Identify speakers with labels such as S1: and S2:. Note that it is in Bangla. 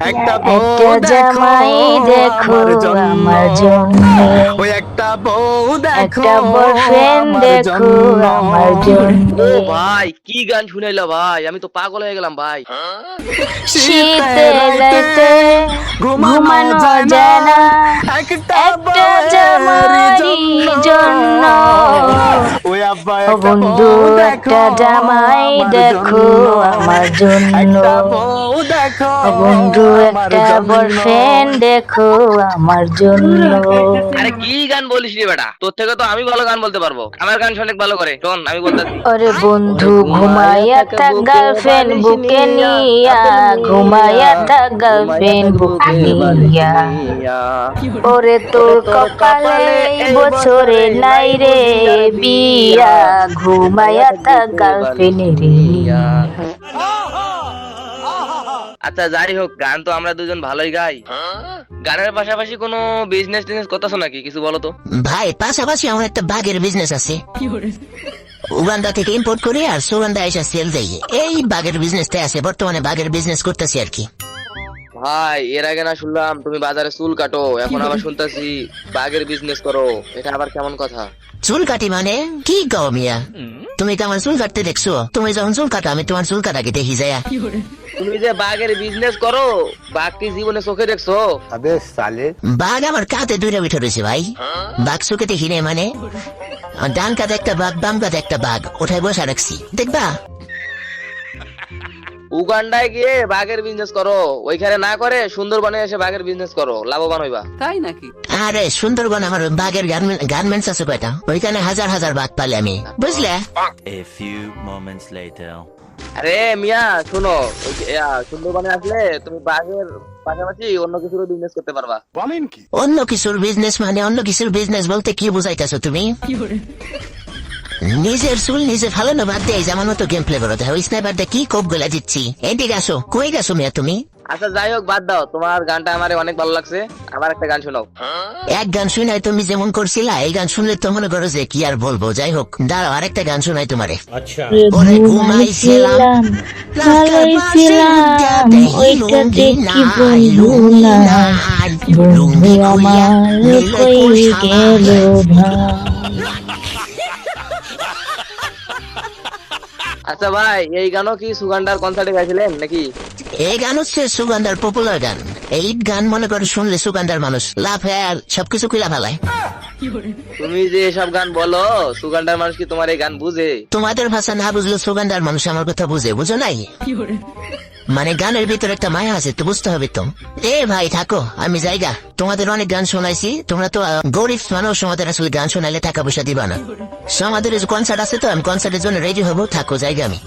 S1: একটা বউ
S2: একটা
S1: দেখো
S2: জামাই দেখো
S1: আমার জন্য
S2: আমার জন্য,
S1: ওই একটা বউ দেখো
S2: একটা বয়ফ্রেন্ড
S1: আমার
S2: দেখো
S1: জন্য
S2: আমার জন্য।
S3: ও ভাই কি গান শুনাইলো ভাই, আমি তো পাগল হয়ে গেলাম ভাই।
S2: শীতে
S1: রাতে
S2: রাতে
S1: ঘুমানো
S2: ঘুমানো
S1: যায় না
S2: যায় না
S1: একটা
S2: একটা
S1: বউয়েরই
S2: জামাইয়েরই জন্য।
S1: ওই আব্বা
S2: ও
S1: একটা
S2: বন্ধু
S1: বউ
S2: একটা
S1: দেখো
S2: জামাই
S1: আমার
S2: দেখো
S1: জন্য
S2: আমার জন্য।
S1: একটা বউ দেখো
S2: ও বন্ধু
S1: আমার
S2: একটা
S1: জন্য
S2: বয়ফ্রেন্ড দেখো আমার জন্য।
S3: আরে কি গান বলিস রে বেটা, তোর থেকে তো আমি ভালো গান বলতে পারবো, আমার গান অনেক ভালো করে, শোন আমি বলতেছি।
S2: ওরে বন্ধু
S3: ঘুমাইয়া
S2: ঘুমাইয়া
S3: থাকা
S2: থাক
S3: বুকে
S2: গার্লফ্রেন্ড
S3: বালিশ
S2: বুকে
S3: নিয়া,
S2: নিয়া,
S3: আদর নিয়া,
S2: ঘুমাইয়া থাক
S3: ঘুমাইয়া
S2: গার্লফ্রেন্ড
S3: থাক
S2: বুকে
S3: বুকে বালিশ
S2: নিয়া।
S3: নিয়া।
S2: ওরে তোর কপালে এই বছরে নাই রে বিয়া, ঘুমাইয়া থাক গার্লফ্রেন্ড নিয়া।
S3: আচ্ছা যাই হোক, গান তো আমরা দুজন ভালোই গাই। গানের পাশাপাশি কোনো বিজনেস টিজনেস করতেছো নাকি, কিছু বলো তো।
S4: ভাই পাশাপাশি আমার একটা বাগের বিজনেস আছে। উগান্ডা থেকে ইম্পোর্ট করি আর সুগন্ধা এসে সেল দেয়। এই বাগের বিজনেসটা আছে, বর্তমানে বাগের বিজনেস করতেছি আর কি।
S3: ভাই এর আগে না শুনলাম তুমি বাজারে চুল কাটো, এখন আবার শুনতেছি বাগের বিজনেস করো, এটা আবার কেমন কথা?
S4: চুল কাটি মানে কি গাও মিয়া? তুমি তো আমার চুল কাটতে দেখছো? তুমি যখন চুল কাটো আমি তোমার চুল কাটাকে দেখি যায়।
S3: তুমি যে বাগের বিজনেস করো, বাঘ কি জীবনে চোখে দেখছো?
S4: বাঘ আমার কাতে দুইটা উঠে রয়েছে ভাই। বাঘ চোখে দেখি নেই মানে? ডান কাতে একটা বাঘ, বাম কাতে একটা বাঘ, ওঠায় বসা রাখছি, দেখবা?
S3: উগান্ডায় গিয়ে বাঘের বিজনেস করো, ওইখানে না করে সুন্দরবনে এসে বাঘের বিজনেস করো, লাভবান হইবা।
S4: আরে সুন্দরবন আমার বাঘের গার্মেন্টস আছে কয়টা, ওইখানে হাজার হাজার বাঘ পালে আমি, বুঝলে?
S5: A few moments later.
S3: আরে মিয়া শোনো, সুন্দরবনে আসলে তুমি বাঘের পাশাপাশি অন্য কিছুর বিজনেস করতে পারবা।
S4: অন্য কিছুর বিজনেস মানে অন্য কিছুর বিজনেস বলতে কি বুঝাইতেছো তুমি? নিজের চুল নিজে ফালানো বাদ দিয়ে যেমন মতো গেম প্লে করতে হয়, ওই স্নাইপার দিয়ে কি কোপ গুলা দিচ্ছি। এদিকে আসো, কই গেছো মিয়া তুমি?
S3: আচ্ছা যাই হোক বাদ দাও, তোমার গানটা আমার অনেক ভালো লাগছে, আবার একটা গান শোনাও।
S4: এক গান শুনাই তুমি যেমন করছিলা, এই গান শুনলে তো মনে করো যে কি আর বলবো। যাই হোক দাঁড়াও, আরেকটা গান শোনাই তোমারে। ওরে ঘুমাইছিলাম,
S2: ভালোই ছিলাম, ওইটা দেখি বন্ধু নাই, বন্ধু আমার কই গেল ভাই।
S3: আচ্ছা ভাই এই গানও কি সুগান্ডার কনসার্টে গাইছিলেন নাকি?
S4: এই গান হচ্ছে সুগন্ধার পপুলার গান। এই গান মনে করে শুনলে সুগন্ধার মানুষ লাভ হয় আর সবকিছু কুইলা ফেলায়।
S3: তুমি যে এসব গান বলো, সুগান্ডার মানুষ কি তোমার এই গান বুঝে?
S4: তোমাদের ভাষা না বুঝলে সুগন্ধার মানুষ আমার কথা বুঝে, বুঝো নাই? মানে গানের ভিতরে একটা মায়া আছে তো, বুঝতে হবে তো। এ ভাই থাকো, আমি জায়গা তোমাদের অনেক গান শোনাইছি, তোমরা তো গরিব মানুষ, তোমাদের আসলে গান শোনাইলে টাকা পয়সা দিবা না। আমাদের কনসার্ট আছে তো, আমি কনসার্টের জন্য রেডি হবো, থাকো জায়গা আমি।